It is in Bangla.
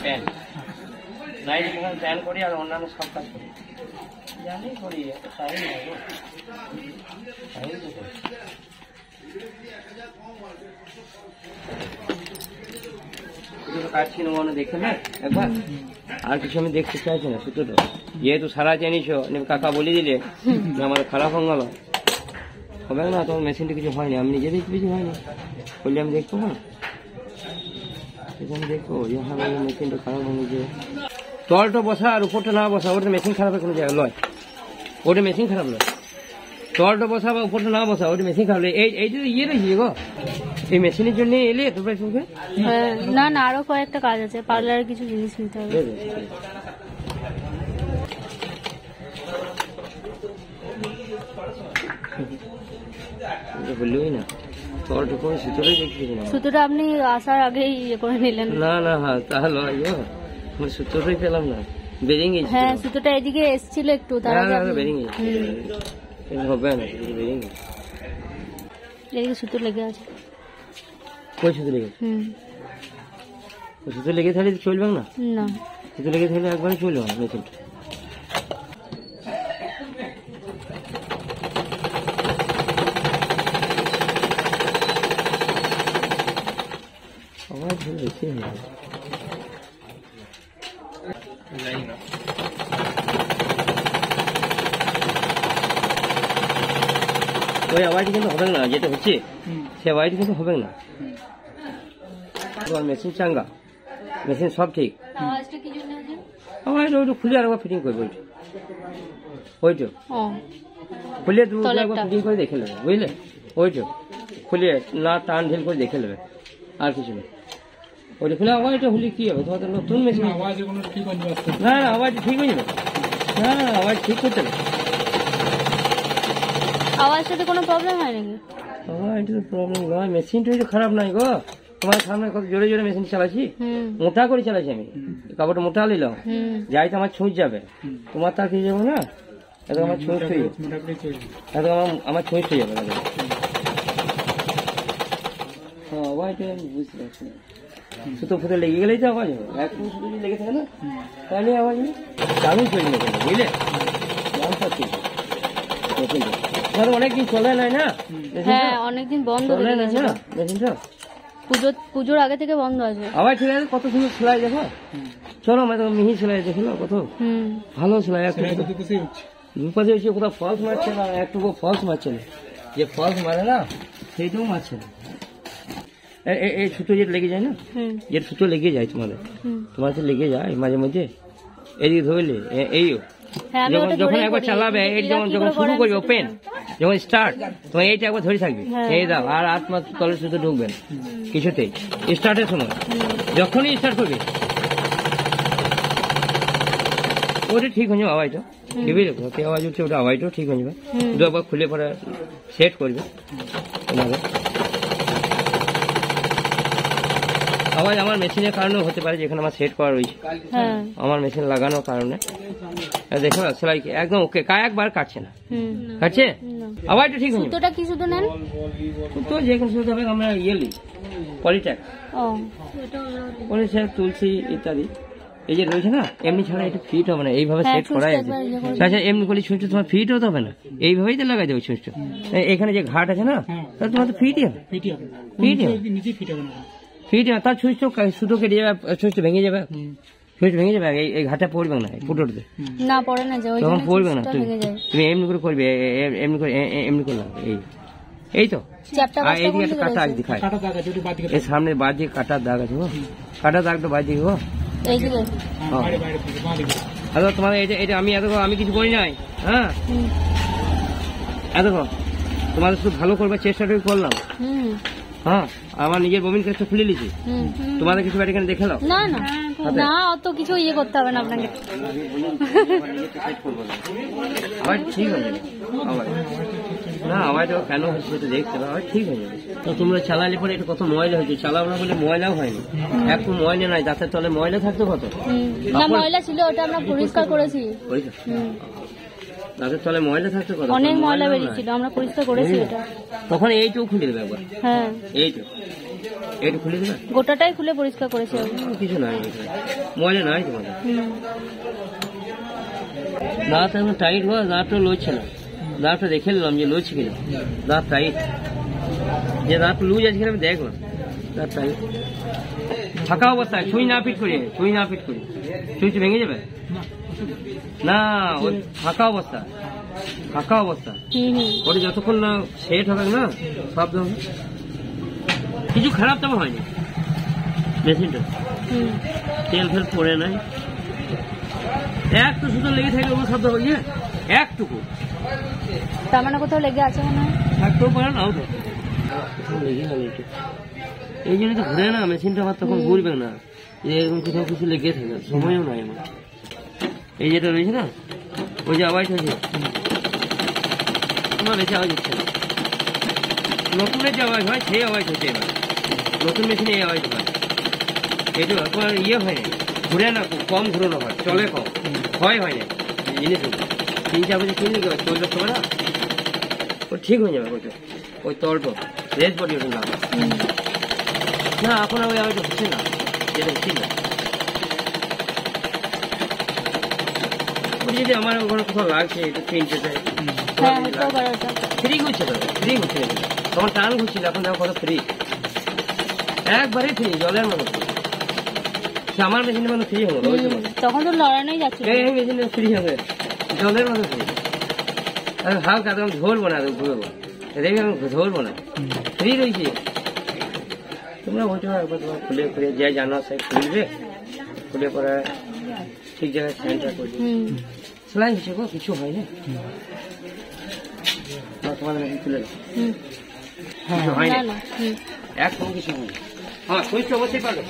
প্যান্ট নাইট এখানে প্যান্ট করি আর অন্যান্য সব কাজ করি জানি করি একটা টাইম লাগবে টাইম তো করি কাজ ছিল মনে দেখে না একবার আর কিছু আমি দেখতে চাইছি না শুধু তো যেহেতু সারা জানিস কাকা বলে দিলে আমাদের খারাপ হয়ে গেল হবে না তোমার মেশিনটা কিছু হয়নি আমি নিজে দেখতে কিছু হয়নি বললে আমি দেখবো না এখানে দেখবো যে হবে মেশিনটা খারাপ হয়ে গেছে তলটা বসা আর উপরটা না বসা ওটা মেশিন খারাপের কোনো জায়গা লয় ওটা মেশিন খারাপ নয় তলটা বসা বা উপরটা না বসা ওটা মেশিন খারাপ এইটা ইয়ে রয়েছে গো এই মেশিনের জন্য এলে তোমরা সঙ্গে না না আরো কয়েকটা কাজ আছে পার্লারের কিছু জিনিস নিতে হবে বললোই না তলটা কোনো সুতোটাই দেখছি না সুতোটা আপনি আসার আগেই ইয়ে করে নিলেন না না হ্যাঁ তাহলে আমি সুতোটাই পেলাম না বেরিয়ে গেছি হ্যাঁ সুতোটা এদিকে এসেছিল একটু তার আগে বেরিয়ে গেছি হবে না বেরিয়ে গেছি এদিকে সুতো লেগে আছে কই সুতো লেগে সুতো লেগে থাকলে চলবে না না সুতো লেগে থাকলে একবারই চলবে না মেশিনটা আওয়াজ বেশি হয় ওই আওয়াজ কিন্তু হবে না যেটা হচ্ছে সে আওয়াজ কিন্তু হবে না মেশিন চাঙ্গা মেশিন সব ঠিক আওয়াজটা ওইটা খুলে আরেকবার ফিটিং করবে ওইটা খুলে একবার ফিটিং করে দেখে নেবে বুঝলে ওইটা খুলে না টান ঢিল করে দেখে নেবে আর কিছু না ওইটা খুলে আওয়াজটা হলে কি হবে তোমাদের নতুন মেশিন না না আওয়াজ ঠিক হয়ে যাবে না না আওয়াজ ঠিক করতে হবে আওয়াজটাতে কোনো প্রবলেম হয় নাকি আওয়াজটা তো প্রবলেম নয় মেশিনটা তো খারাপ নাই গো তোমার সামনে কত জোরে জোরে মেশিন চালাচ্ছি মোটা করে চালাচ্ছি আমি কাপড়টা মোটা নিলাম যাই তো আমার ছুঁচ যাবে তোমার তার কি যাবো না এত আমার ছুঁচ হয়ে যাবে এত আমার ছুঁচ হয়ে যাবে আওয়াজটা আমি বুঝতে পারছি না সুতো ফুটো লেগে গেলেই তো আওয়াজ হবে একটু সুতো যদি লেগে থাকে না তাহলে আওয়াজ নেই দারুণ চলবে না বুঝলে দাম পাচ্ছি অনেকদিন চলে নাই না হ্যাঁ অনেকদিন বন্ধ চলে নাই না মেশিনটা পুজোর আগে থেকে বন্ধ আছে আবার ঠিক আছে কত সুন্দর সেলাই দেখো চলো মিহি সেলাই দেখলো কত ভালো সেলাই দুপাশে হচ্ছে কোথাও ফলস মারছে না একটুকু ফলস মারছে না যে ফলস মারে না সেইটাও মারছে না এই সুতো যেটা লেগে যায় না যেটা সুতো লেগে যায় তোমাদের তো লেগে যায় মাঝে মাঝে এদিকে ধরলে এইও যখন একবার চালাবে এই যখন শুরু করবে ওপেন যখন স্টার্ট তোমার এইটা একবার ধরে থাকবে এই দাও আর আত্মা তলের সুতো ঢুকবেন কিছুতেই স্টার্টের সময় যখনই স্টার্ট করবে ওটা ঠিক হয়ে যাবে আওয়াজটা ভেবে দেখো আওয়াজ উঠছে ওটা আওয়াজটাও ঠিক হয়ে যাবে দু একবার খুলে পরে সেট করবে আওয়াজ আমার মেশিনের কারণেও হতে পারে যেখানে আমার সেট করা রয়েছে আমার মেশিন লাগানোর কারণে দেখো সেলাই একদম ওকে একবার কাটছে না কাটছে আওয়াজটা ঠিক হয়ে সুতোটা কি সুতো নেন সুতো যেখানে সুতো হবে আমরা ইয়েলি পলিট্যাক তুলসী ইত্যাদি এই যে রয়েছে না এমনি ছাড়া একটু ফিট হবে না এইভাবে সেট করা আছে আচ্ছা এমনি করলে ছুঁচটা তোমার ফিট হতে হবে না এইভাবেই তো লাগাই দেবে ছুঁচটা এখানে যে ঘাট আছে না তাহলে তোমার তো ফিটই হবে ফিট হবে তার ছুঁচটা সুতো কেটে যাবে ছুঁচটা ভেঙে যাবে ছুঁচ ভেঙে যাবে এই ঘাটটা পড়বে না ফুটোতে না পড়ে না তখন পড়বে না তুমি এমনি করে করবে এমনি করলাম এই তো আর এইদিকে একটা কাটা আগে দেখায় এই সামনে বাদ দিয়ে কাটার দাগ আছে কাটার দাগটা বাদ দিয়ে তোমার এটা আমি কিছু করি নাই হ্যাঁ দেখো তোমাদের শুধু ভালো করবার চেষ্টাটাই করলাম হ্যাঁ আমার নিজের বমিন কেসটা খুলে নিয়েছি তোমাদের কিছু এখানে দেখে নাও না না না অত কিছু ইয়ে করতে হবে না আপনাকে আবার ঠিক হয়ে যাবে না আওয়াজটা কেন হচ্ছে সেটা দেখতে হবে ঠিক হয়ে যাবে তো তোমরা চালালে পরে এটা কত ময়লা হয়েছে চালাও না বলে ময়লাও হয়নি একটু ময়লা নাই দাঁতের তলে ময়লা থাকতো কত না ময়লা ছিল ওটা আমরা পরিষ্কার করেছি দাঁতের তলে ময়লা থাকতো কত অনেক ময়লা বেরিয়েছিল আমরা পরিষ্কার করেছি এটা তখন এইটাও খুলে দেবে একবার হ্যাঁ একটু খুলে দেবে? গোটাটাই খুলে পরিষ্কার করেছে ও। কিছু নাই এখানে, মজা নাই তোমাদের। হুম। দাঁত এখন টাইট হওয়া, দাঁতটা লড়ছে না। দাঁতটা দেখে নিলাম যে লড়ছে কিনা, দাঁত টাইট। যে দাঁত লুজ আছে কিনা আমি দেখলাম, দাঁত টাইট। ফাঁকা অবস্থায় ছুঁই না পিট করি, ছুঁই না পিট করি, ছুঁই ভেঙে যাবে না। ওই ফাঁকা অবস্থা, ফাঁকা অবস্থা ওটা যতক্ষণ না সেট হবে না সব কিছু খারাপ তেমন হয়নি। মেশিনটা তেল ফেল পড়ে নাই, একটু সুতো লেগে থাকে ওগুলো শব্দ হয়ে যায় একটুকু। তার মানে কোথাও লেগে আছে মনে হয়, থাকতেও পারে নাও তো, লেগে গেল একটু। এই জন্য তো ঘুরে না মেশিনটা, আমার তখন ঘুরবে না, এরকম কোথাও কিছু লেগে থাকে, সময়ও নাই আমার। এই যেটা রয়েছে না, ওই যে আওয়াজ হয়েছে তোমার বেশি আওয়াজ হচ্ছে না। নতুনের যে আওয়াজ হয় সেই আওয়াজ হচ্ছে এবার, নতুন মেশিনে এই আওয়াজ হয়। এই তো তোমার ইয়ে হয় না, ঘুরে না, কম ঘুরানো হয়, চলে কম, হয় না জিনিস। 3-4 বছর কিনে দেবে, চলতে হবে না, ও ঠিক হয়ে যাবে। ওইটা ওই তলটো রেস বডি ওঠে না, না এখন ওই আওয়াজ হচ্ছে না, যেটা হচ্ছে না। যদি আমার ওখানে কোথাও লাগছে একটু কিনতে চাই, ফ্রি হচ্ছে তো, ফ্রি হচ্ছে তখন টান ঘুরছিল, এখন দেখো কত ফ্রি, একবারে ফ্রি, জলের মতো। আমার মেশিনের মতো ফ্রি হলো, তখন তো লড়ানোই যাচ্ছে, এই মেশিনে ফ্রি হবে, জলের মতো ফ্রি। হালকা একদম ধরবো না, ঘুরবো দেখবি, আমি ধরবো না, ফ্রি রয়েছে। তোমরা বলছো একবার তোমার খুলে খুলে যাই জানো সে খুলবে, খুলে পরে ঠিক জায়গায় সেন্টার করবে। সেলাই হিসেবে কিছু হয় না, তোমাদের নাকি খুলে দাও, কিছু হয় না, একদম কিছু হয় না। হ্যাঁ সুইচ অবশ্যই পাবে।